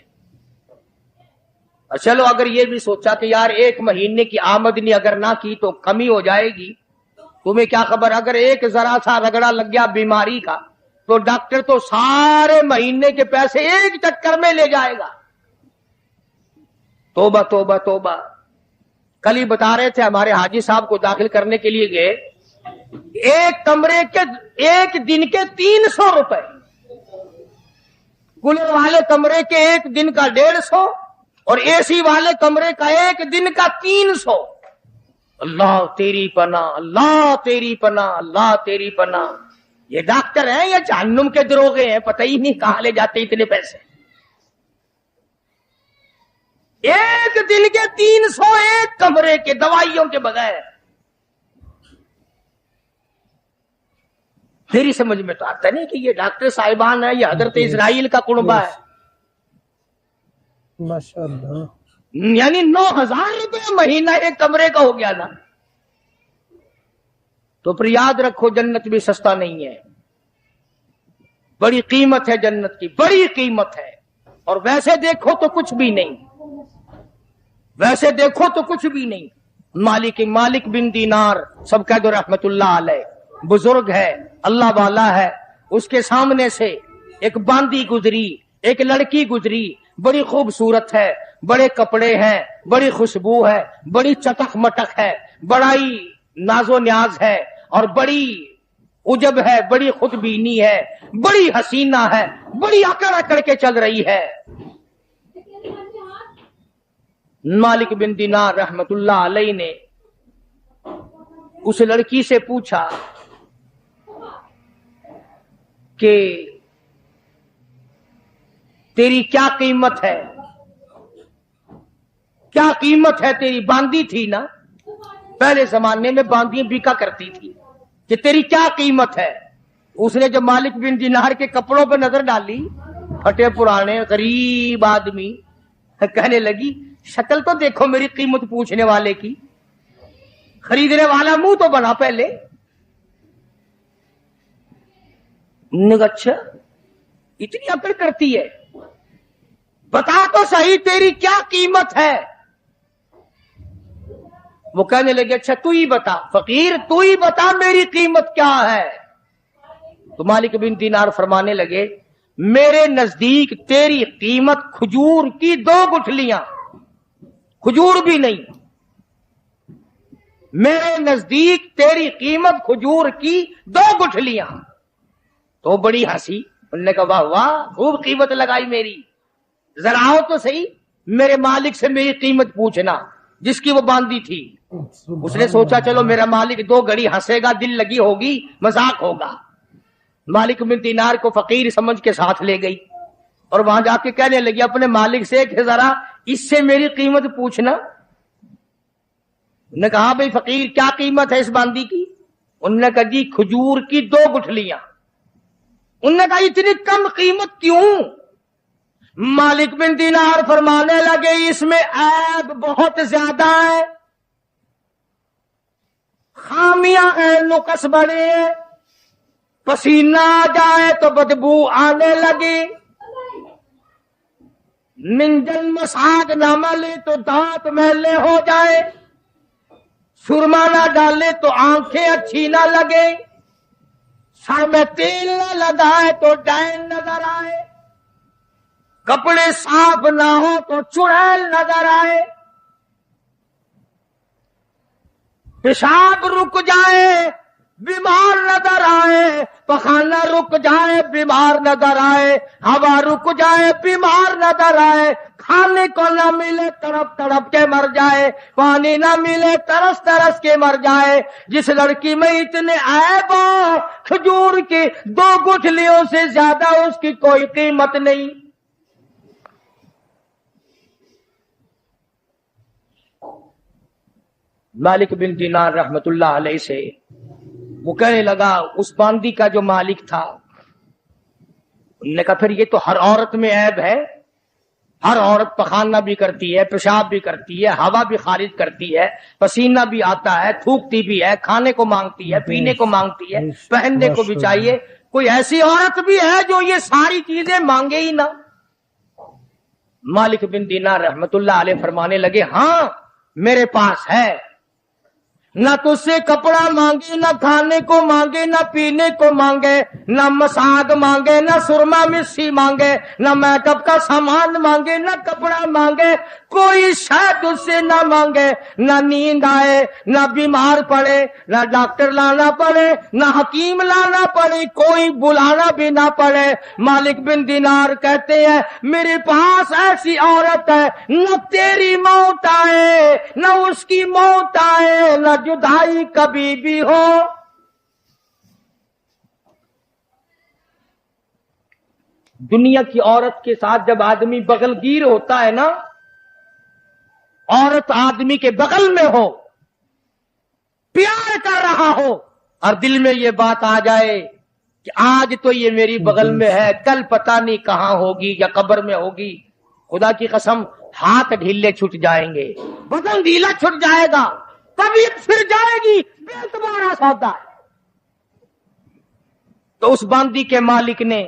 چلو اگر یہ بھی سوچا کہ یار ایک مہینے کی آمدنی اگر نہ کی تو کمی ہو جائے گی، تمہیں کیا خبر، اگر ایک ذرا سا رگڑا لگ گیا بیماری کا تو ڈاکٹر تو سارے مہینے کے پیسے ایک چکر میں لے جائے گا۔ توبہ توبہ توبہ۔ کل ہی بتا رہے تھے ہمارے حاجی صاحب کو داخل کرنے کے لیے گئے، ایک کمرے کے ایک دن کے 300 روپے، کولر والے کمرے کے ایک دن کا 150 اور اے سی والے کمرے کا ایک دن کا 300۔ اللہ تیری پناہ، اللہ تیری پناہ، اللہ تیری پناہ۔ یہ ڈاکٹر ہیں یا جہنم کے دروغے ہیں، پتہ ہی نہیں کہاں لے جاتے اتنے پیسے۔ ایک دن کے 300 ایک کمرے کے، دوائیوں کے بغیر۔ میری سمجھ میں تو آتا نہیں کہ یہ ڈاکٹر صاحبان ہے یا حضرت اسرائیل کا کنبہ ہے۔ ماشاءاللہ، یعنی 9,000 روپے مہینہ ایک کمرے کا ہو گیا نا۔ تو پھر یاد رکھو جنت بھی سستا نہیں ہے، بڑی قیمت ہے جنت کی، بڑی قیمت ہے۔ اور ویسے دیکھو تو کچھ بھی نہیں، ویسے دیکھو تو کچھ بھی نہیں۔ مالک بن دینار، سب کہہ دو رحمت اللہ علیہ، بزرگ ہے، اللہ والا ہے۔ اس کے سامنے سے ایک باندی گزری، ایک لڑکی گزری، بڑی خوبصورت ہے، بڑے کپڑے ہیں، بڑی خوشبو ہے، بڑی چٹک مٹک ہے، بڑا ہی ناز و نیاز ہے، اور بڑی عجب ہے، بڑی خود بینی ہے، بڑی حسینہ ہے، بڑی اکڑ اکڑ کے چل رہی ہے۔ مالک بن دینار رحمت اللہ علیہ نے اس لڑکی سے پوچھا کہ تیری کیا قیمت ہے؟ کیا قیمت ہے تیری؟ باندی تھی نا، پہلے زمانے میں باندیاں بکا کرتی تھی، کہ تیری کیا قیمت ہے؟ اس نے جب مالک بن دینار کے کپڑوں پہ نظر ڈالی، پھٹے پرانے غریب آدمی، کہنے لگی شکل تو دیکھو میری قیمت پوچھنے والے کی، خریدنے والا منہ تو بنا پہلے۔ اچھا اتنی عقل کرتی ہے، بتا تو صحیح تیری کیا قیمت ہے؟ وہ کہنے لگے اچھا تو ہی بتا فقیر، تو ہی بتا میری قیمت کیا ہے۔ تو مالک بن دینار فرمانے لگے میرے نزدیک تیری قیمت کھجور کی 2 گٹھلیاں، کھجور بھی نہیں، میرے نزدیک تیری قیمت کھجور کی 2 گٹھلیاں۔ تو بڑی ہنسی، انہوں نے کہا واہ واہ خوب قیمت لگائی میری، ذرا آؤ تو صحیح میرے مالک سے میری قیمت پوچھنا، جس کی وہ باندھی تھی۔ اس نے سوچا چلو میرا مالک 2 گھڑی ہنسے گا، دل لگی ہوگی، مذاق ہوگا۔ مالک بن دینار کو فقیر سمجھ کے ساتھ لے گئی اور وہاں جا کے کہنے لگی اپنے مالک سے کہ ذرا اس سے میری قیمت پوچھنا۔ انہوں نے کہا بھئی فقیر کیا قیمت ہے اس باندی کی؟ انہوں نے کہا جی کھجور کی 2 گٹھلیاں۔ انہوں نے کہا اتنی کم قیمت کیوں؟ مالک بن دینار فرمانے لگے اس میں عیب بہت زیادہ ہے، خامیاں ہیں، نقص بڑے ہیں، پسینہ آ جائے تو بدبو آنے لگی، منجن مساگ نہ ملے تو دانت میلے ہو جائے، سرما نہ ڈالے تو آنکھیں اچھی نہ لگے، سر میں تیل نہ لگائے تو ڈین نظر آئے، کپڑے صاف نہ ہو تو چڑیل نظر آئے، پیشاب رک جائے بیمار نظر آئے، پخانہ رک جائے بیمار نظر آئے، ہوا رک جائے بیمار نظر آئے، کھانے کو نہ ملے تڑپ تڑپ کے مر جائے، پانی نہ ملے ترس ترس کے مر جائے۔ جس لڑکی میں اتنے عیب ہو، کھجور کی 2 گٹھلیوں سے زیادہ اس کی کوئی قیمت نہیں۔ مالک بن دینار رحمت اللہ علیہ سے وہ کہنے لگا اس باندی کا جو مالک تھا، انہوں نے کہا پھر یہ تو ہر عورت میں عیب ہے، ہر عورت پخانہ بھی کرتی ہے، پیشاب بھی کرتی ہے، ہوا بھی خارج کرتی ہے، پسینہ بھی آتا ہے، تھوکتی بھی ہے، کھانے کو مانگتی ہے، پینے کو مانگتی ہے، پہننے کو بھی چاہیے، کوئی ایسی عورت بھی ہے جو یہ ساری چیزیں مانگے ہی نہ؟ مالک بن دینار رحمت اللہ علیہ فرمانے لگے ہاں میرے پاس ہے، نہ تجھ سے کپڑا مانگے، نہ کھانے کو مانگے، نہ پینے کو مانگے، نہ مساگ مانگے، نہ سرما مسی مانگے، نہ میک اپ کا سامان مانگے، نہ کپڑا مانگے، کوئی شاید اس سے نہ مانگے، نہ نیند آئے، نہ بیمار پڑے، نہ ڈاکٹر لانا پڑے، نہ حکیم لانا پڑے، کوئی بلانا بھی نہ پڑے۔ مالک بن دینار کہتے ہیں میرے پاس ایسی عورت ہے نہ تیری موت آئے نہ اس کی موت آئے، نہ جدائی کبھی بھی ہو۔ دنیا کی عورت کے ساتھ جب آدمی بغل گیر ہوتا ہے نا، عورت آدمی کے بغل میں ہو، پیار کر رہا ہو، اور دل میں یہ بات آ جائے کہ آج تو یہ میری بغل میں ہے، کل پتہ نہیں کہاں ہوگی یا قبر میں ہوگی، خدا کی قسم ہاتھ ڈھیلے چھٹ جائیں گے، بدن ڈھیلا چھٹ جائے گا، طبیعت پھر جائے گی، بے اعتبار سودا ہے۔ تو اس باندی کے مالک نے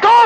2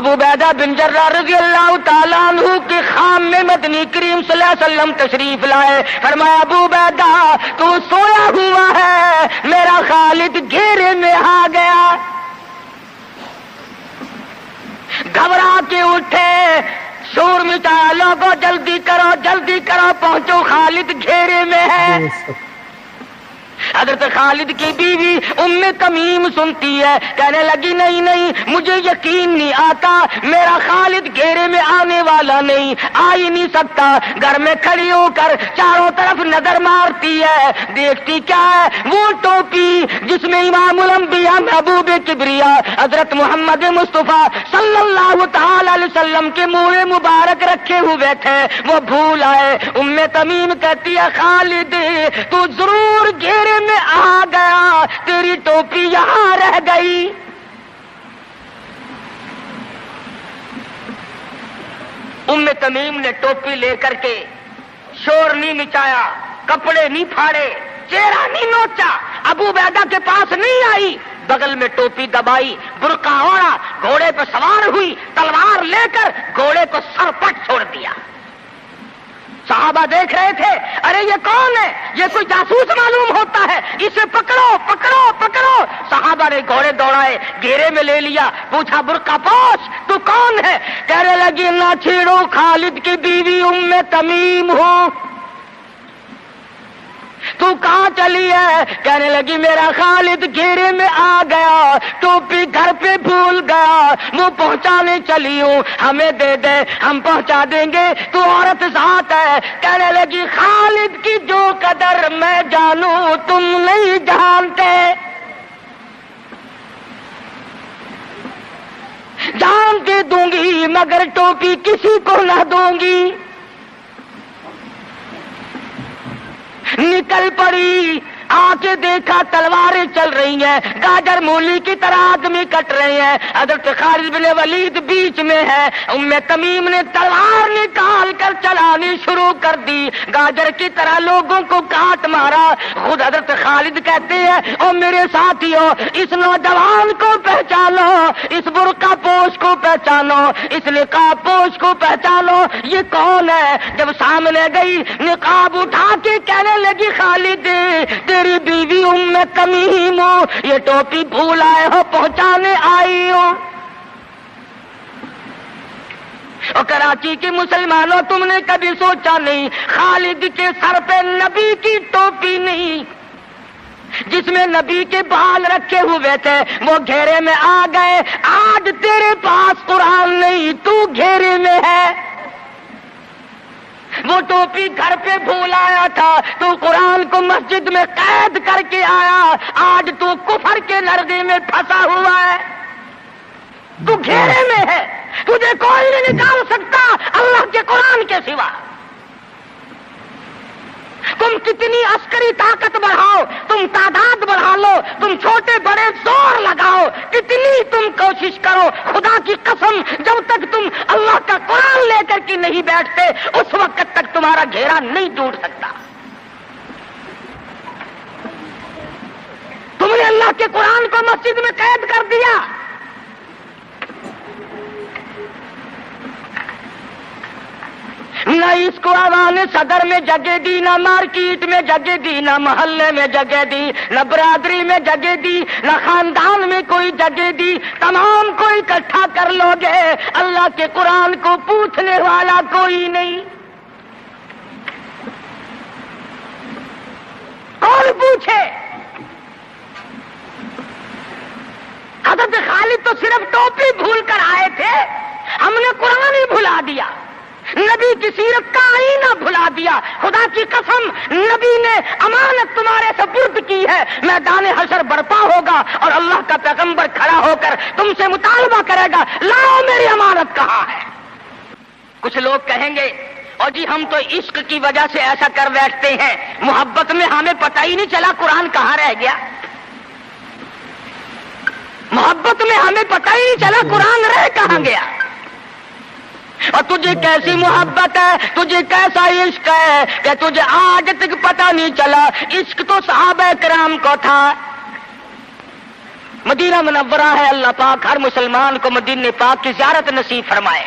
ابو عبیدہ بن جراح رضی اللہ تعالیٰ عنہ کے خام میں مدنی کریم صلی اللہ علیہ وسلم تشریف لائے. فرمایا ابو عبیدہ تو سویا ہوا ہے, میرا خالد گھیرے میں آ گیا. گھبرا کے اٹھے, شور مچایا, لوگوں جلدی کرو پہنچو, خالد گھیرے میں ہے. حضرت خالد کی بیوی ام تمیم سنتی ہے, کہنے لگی نہیں مجھے یقین نہیں آتا, میرا خالد گھیرے میں آنے والا نہیں, آ ہی نہیں سکتا. گھر میں کھڑی ہو کر چاروں طرف نظر مارتی ہے, دیکھتی کیا ہے, وہ ٹوپی جس میں امام الانبیاء محبوب کبریا حضرت محمد مصطفیٰ صلی اللہ تعالی علیہ وسلم کے منہ مبارک رکھے ہوئے تھے, وہ بھول آئے. ام تمیم کہتی ہے خالد تو ضرور گھیرے میں آ گیا, تیری ٹوپی یہاں رہ گئی. ام تمیم نے ٹوپی لے کر کے شور نہیں مچایا, کپڑے نہیں پھاڑے, چہرہ نہیں نوچا, ابو عبیدہ کے پاس نہیں آئی, بغل میں ٹوپی دبائی, برقع اوڑھا, گھوڑے پہ سوار ہوئی, تلوار لے کر گھوڑے کو سر پٹ چھوڑ دیا. صحابہ دیکھ رہے تھے, ارے یہ کون ہے, یہ کوئی جاسوس معلوم ہوتا ہے, اسے پکڑو. صحابہ نے گھوڑے دوڑائے, گھیرے میں لے لیا, پوچھا برقع پوش تو کون ہے, کہنے لگی نہ چھیڑو, خالد کی بیوی ام تمیم ہوں. تو کہاں چلی ہے, کہنے لگی میرا خالد گھیرے میں آ گیا, ٹوپی گھر پہ بھول گیا, وہ پہنچانے چلی ہوں, ہمیں دے دے ہم پہنچا دیں گے, تو عورت ذات ہے. کہنے لگی خالد کی جو قدر میں جانوں تم نہیں جانتے, جان دے دوں گی مگر ٹوپی کسی کو نہ دوں گی. نکل پڑی, آ کے دیکھا تلواریں چل رہی ہیں, گاجر مولی کی طرح آدمی کٹ رہے ہیں, حضرت خالد بن ولید بیچ میں ہے. ام تمیم نے تلوار نکال کر چلانی شروع کر دی, گاجر کی طرح لوگوں کو کاٹ مارا. خود حضرت خالد کہتے ہیں او میرے ساتھیوں, اس نوجوان کو پہچانو, اس برقع پوش کو پہچانو, اس نقاب پوش کو پہچانو, یہ کون ہے. جب سامنے گئی, نقاب اٹھا کے کہنے لگی خالد تیری بیوی ام تمیم ہو, یہ ٹوپی بھول آئے ہو, پہنچانے آئی ہو. اور کراچی کے مسلمانوں, تم نے کبھی سوچا نہیں خالد کے سر پہ نبی کی ٹوپی نہیں, جس میں نبی کے بال رکھے ہوئے تھے, وہ گھیرے میں آ گئے. آج تیرے پاس قرآن نہیں, تو گھیرے میں ہے. وہ ٹوپی گھر پہ بھول آیا تھا, تو قرآن کو مسجد میں قید کر کے آیا, آج تو کفر کے لرزے میں پھنسا ہوا ہے, تو گھیرے میں ہے, تجھے کوئی نہیں نکال سکتا اللہ کے قرآن کے سوا. تم کتنی عسکری طاقت بڑھاؤ, تم تعداد بڑھا لو, تم چھوٹے بڑے زور لگاؤ, کتنی تم کوشش کرو, خدا کی قسم جب تک تم اللہ کا قرآن لے کر کے نہیں بیٹھتے اس وقت تک تمہارا گھیرا نہیں ٹوٹ سکتا. تم نے اللہ کے قرآن کو مسجد میں قید کر دیا. نہ اس کو عوام صدر میں جگہ دی, نہ مارکیٹ میں جگہ دی, نہ محلے میں جگہ دی, نہ برادری میں جگہ دی, نہ خاندان میں کوئی جگہ دی. تمام کو اکٹھا کر لو گے, اللہ کے قرآن کو پوچھنے والا کوئی نہیں. کون پوچھے؟ حضرت خالد تو صرف ٹوپی بھول کر آئے تھے, ہم نے قرآن ہی بھلا دیا, نبی کی سیرت کا آئینہ بھلا دیا. خدا کی قسم نبی نے امانت تمہارے سپرد کی ہے, میدان حشر برپا ہوگا اور اللہ کا پیغمبر کھڑا ہو کر تم سے مطالبہ کرے گا, لاؤ میری امانت کہاں ہے. کچھ لوگ کہیں گے اور جی ہم تو عشق کی وجہ سے ایسا کر بیٹھتے ہیں, محبت میں ہمیں پتہ ہی نہیں چلا قرآن کہاں رہ گیا. محبت میں ہمیں پتہ ہی نہیں چلا قرآن رہ کہاں گیا. اور تجھے کیسی محبت ہے, تجھے کیسا عشق ہے کہ تجھے آج تک پتہ نہیں چلا. عشق تو صحابہ کرام کو تھا. مدینہ منورہ ہے، اللہ پاک ہر مسلمان کو مدینہ پاک کی زیارت نصیب فرمائے۔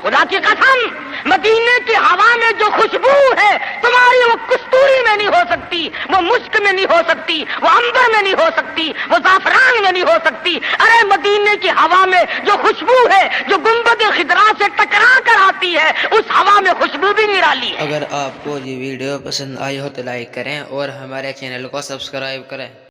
خدا کی قسم، مدینے کی ہوا میں جو خوشبو ہے تمہاری، وہ کستوری میں نہیں ہو سکتی، وہ مشک میں نہیں ہو سکتی، وہ عنبر میں نہیں ہو سکتی، وہ زعفران میں نہیں ہو سکتی۔ ارے مدینے کی ہوا میں جو خوشبو ہے، جو گنبد خضرا سے ٹکرا کر آتی ہے، اس ہوا میں خوشبو بھی نرالی ہے۔ اگر آپ کو یہ ویڈیو پسند آئی ہو تو لائک کریں اور ہمارے چینل کو سبسکرائب کریں۔